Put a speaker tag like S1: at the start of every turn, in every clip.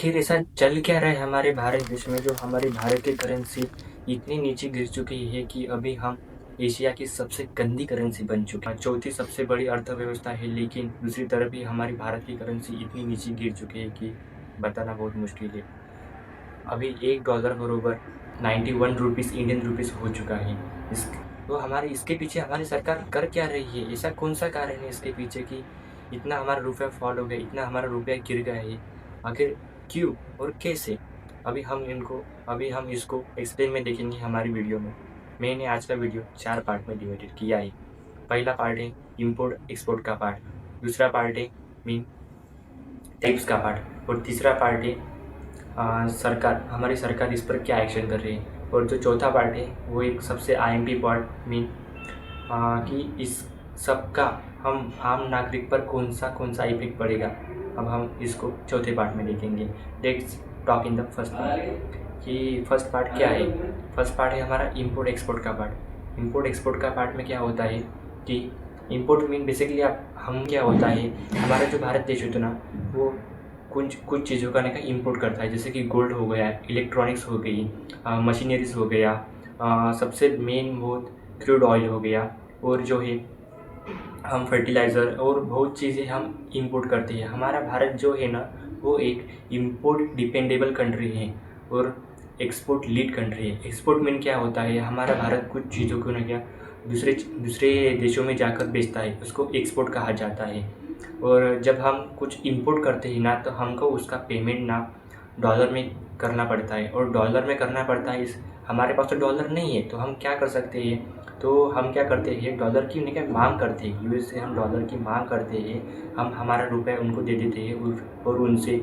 S1: आखिर ऐसा चल क्या रहा है हमारे भारत देश में, जो हमारी भारत की करेंसी इतनी नीचे गिर चुकी है कि अभी हम एशिया की सबसे गंदी करेंसी बन चुके हैं। चौथी सबसे बड़ी अर्थव्यवस्था है, लेकिन दूसरी तरफ भी हमारी भारत की करेंसी इतनी नीचे गिर चुकी है कि बताना बहुत मुश्किल है। अभी $1 बरोबर 91 रुपीज़ इंडियन रुपीज़ हो चुका है। तो हमारे इसके पीछे हमारी सरकार कर क्या रही है? ऐसा कौन सा कारण है इसके पीछे कि इतना हमारा रुपया फॉल हो गया, इतना हमारा रुपया गिर गया है? आखिर क्यों और कैसे? अभी हम इसको एक्सप्लेन में देखेंगे हमारी वीडियो में। मैंने आज का वीडियो 4 पार्ट में डिवाइडेड किया है। पहला पार्ट है इम्पोर्ट एक्सपोर्ट का पार्ट, दूसरा पार्ट है मीन टैक्स का पार्ट, और तीसरा पार्ट है हमारी सरकार इस पर क्या एक्शन कर रही है, और जो चौथा पार्ट है वो एक सबसे IMP पार्ट मीन कि इस सब का हम आम नागरिक पर कौन सा इफेक्ट पड़ेगा। अब हम इसको चौथे पार्ट में देखेंगे। Let's talk in the first part कि फर्स्ट पार्ट क्या है। फर्स्ट पार्ट है हमारा इम्पोर्ट एक्सपोर्ट का पार्ट। इम्पोर्ट एक्सपोर्ट का पार्ट में क्या होता है कि इम्पोर्ट मीन बेसिकली हम क्या होता है, हमारा जो भारत देश होता है ना, वो कुछ चीज़ों का इम्पोर्ट करता है, जैसे कि गोल्ड हो गया, इलेक्ट्रॉनिक्स हो गई, मशीनरीज हो गया, सबसे मेन बहुत क्रूड ऑयल हो गया, और जो है हम फर्टिलाइज़र और बहुत चीज़ें हम इंपोर्ट करते हैं। हमारा भारत जो है ना, वो एक इंपोर्ट डिपेंडेबल कंट्री है और एक्सपोर्ट लीड कंट्री है। एक्सपोर्ट मीन क्या होता है, हमारा भारत कुछ चीज़ों को क्या दूसरे देशों में जाकर बेचता है, उसको एक्सपोर्ट कहा जाता है। और जब हम कुछ इंपोर्ट करते हैं ना, तो हमको उसका पेमेंट ना डॉलर में करना पड़ता है, और डॉलर में करना पड़ता है। हमारे पास तो डॉलर नहीं है, तो हम क्या कर सकते हैं, तो हम क्या करते हैं, डॉलर की मांग करते हैं। यूएस से हम डॉलर की मांग करते हैं, हम हमारा रुपया उनको दे देते हैं और उनसे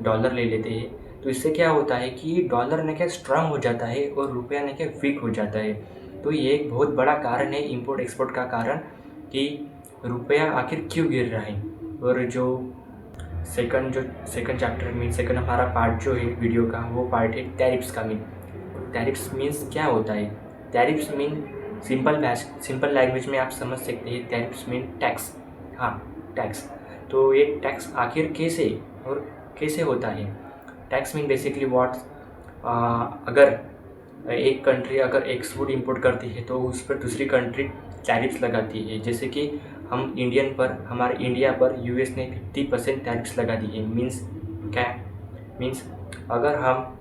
S1: डॉलर ले लेते हैं। तो इससे क्या होता है कि डॉलर स्ट्रांग हो जाता है और रुपया वीक हो जाता है। तो ये एक बहुत बड़ा कारण है इंपोर्ट एक्सपोर्ट का कारण कि रुपया आखिर क्यों गिर रहा है। और जो सेकंड चैप्टर मीन सेकंड हमारा पार्ट जो है वीडियो का, वो पार्ट है टैरिफ्स का। मीन टैरिफ्स मीन्स क्या होता है। टैरिफ्स मीन सिंपल लैंग्वेज में आप समझ सकते हैं, टैरिफ्स मीन टैक्स। हाँ, टैक्स। तो ये टैक्स आखिर कैसे होता है। टैक्स मीन बेसिकली अगर एक कंट्री अगर एक्सपोर्ट इंपोर्ट करती है, तो उस पर दूसरी कंट्री टैरिफ्स लगाती है। जैसे कि हमारे इंडिया पर यूएस ने 50% टैरिफ्स लगा दी है। मीन्स अगर हम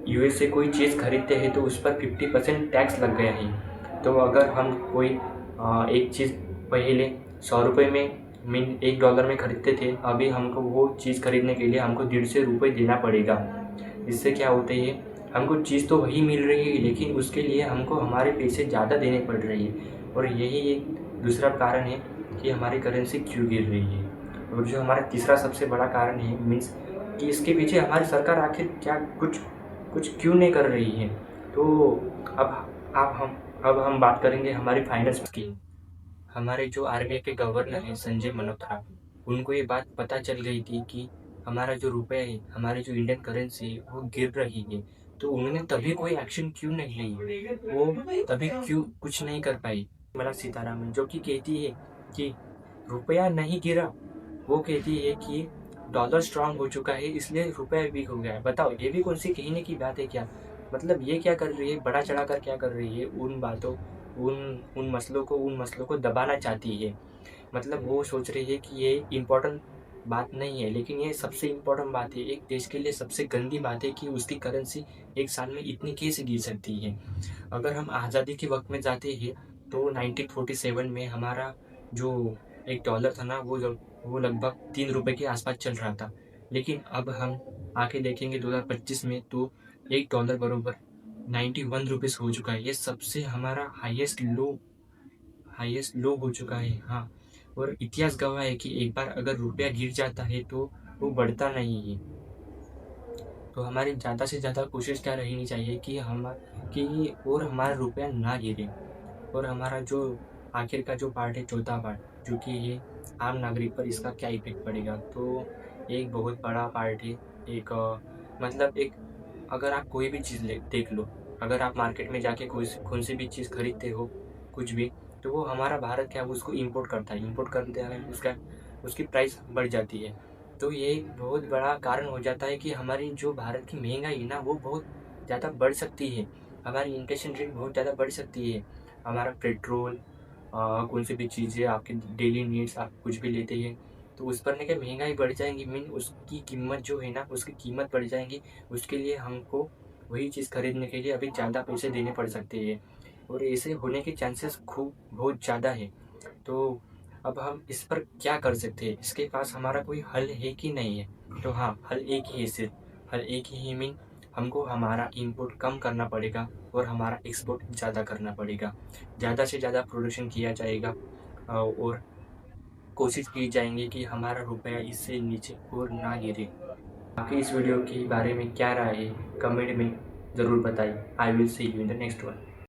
S1: यूएस से कोई चीज़ खरीदते हैं, तो उस पर 50% टैक्स लग गया है। तो अगर हम कोई एक चीज़ पहले 100 रुपये में मीन $1 में खरीदते थे, अभी हमको वो चीज़ खरीदने के लिए हमको 150 रुपये देना पड़ेगा। इससे क्या होता है, हमको चीज़ तो वही मिल रही है, लेकिन उसके लिए हमको हमारे पैसे ज़्यादा देने पड़ रहे हैं। और यही एक दूसरा कारण है कि हमारी करेंसी क्यों गिर रही है। और जो हमारा तीसरा सबसे बड़ा कारण है मीन्स कि इसके पीछे हमारी सरकार आखिर क्या कुछ क्यों नहीं कर रही है। तो अब हम बात करेंगे हमारी फाइनेंस की। हमारे जो RBI के गवर्नर हैं संजय मल्होत्रा, उनको ये बात पता चल गई थी कि हमारा जो रुपया है, हमारी जो इंडियन करेंसी है, वो गिर रही है। तो उन्होंने तभी कोई एक्शन क्यों नहीं ली, वो तभी क्यों कुछ नहीं कर पाई। निर्मला सीतारामन जो कि कहती है कि रुपया नहीं गिरा, वो कहती है कि डॉलर स्ट्रांग हो चुका है, इसलिए रुपया वीक हो गया है। बताओ, ये भी कौन सी कहने की बात है क्या? मतलब ये क्या कर रही है, बड़ा चढ़ा कर क्या कर रही है, उन मसलों को दबाना चाहती है। मतलब वो सोच रही है कि ये इम्पोर्टेंट बात नहीं है, लेकिन ये सबसे इम्पोर्टेंट बात है। एक देश के लिए सबसे गंदी बात है कि उसकी करेंसी एक साल में इतनी कैसे गिर सकती है। अगर हम आज़ादी के वक्त में जाते हैं, तो 1947 में हमारा जो $1 था ना, वो लगभग 3 रुपये के आसपास चल रहा था। लेकिन अब हम आके देखेंगे 2025 में, तो $1 बरोबर 91 रुपीज़ हो चुका है। ये सबसे हमारा हाईएस्ट लो हो चुका है। हाँ, और इतिहास गवाह है कि एक बार अगर रुपया गिर जाता है, तो वो बढ़ता नहीं है। तो हमारी ज़्यादा से ज़्यादा कोशिश क्या रहनी चाहिए कि हमारा रुपया ना गिरे। और हमारा जो आखिर का जो पार्ट है, चौथा पार्ट, जो कि ये आम नागरिक पर इसका क्या इफेक्ट पड़ेगा। तो एक बहुत बड़ा पार्ट है। अगर आप कोई भी चीज़ देख लो, अगर आप मार्केट में जाके कौन सी भी चीज़ खरीदते हो, कुछ भी, तो वो हमारा भारत क्या उसको इंपोर्ट करता है। इंपोर्ट करते हैं, उसकी प्राइस बढ़ जाती है। तो ये एक बहुत बड़ा कारण हो जाता है कि हमारी जो भारत की महंगाई है ना वो बहुत ज़्यादा बढ़ सकती है। हमारी इन्फ्लेशन रेट बहुत ज़्यादा बढ़ सकती है। हमारा पेट्रोल, कौन सी भी चीज़ें आपकी डेली नीड्स आप कुछ भी लेते हैं तो उस पर ना क्या महंगाई बढ़ जाएगी, मीन उसकी कीमत जो है ना उसकी कीमत बढ़ जाएगी। उसके लिए हमको वही चीज़ खरीदने के लिए अभी ज़्यादा पैसे देने पड़ सकते हैं और ऐसे होने के चांसेस खूब बहुत ज़्यादा है। तो अब हम इस पर क्या कर सकते हैं, इसके पास हमारा कोई हल है कि नहीं है? तो हाँ, हल एक ही है सिर्फ, हल एक ही है, मीन हमको हमारा इम्पोर्ट कम करना पड़ेगा और हमारा एक्सपोर्ट ज़्यादा करना पड़ेगा। ज़्यादा से ज़्यादा प्रोडक्शन किया जाएगा और कोशिश की जाएंगी कि हमारा रुपया इससे नीचे और ना गिरे। आपकी इस वीडियो के बारे में क्या राय है, कमेंट में ज़रूर बताइए। I will see you in the next one.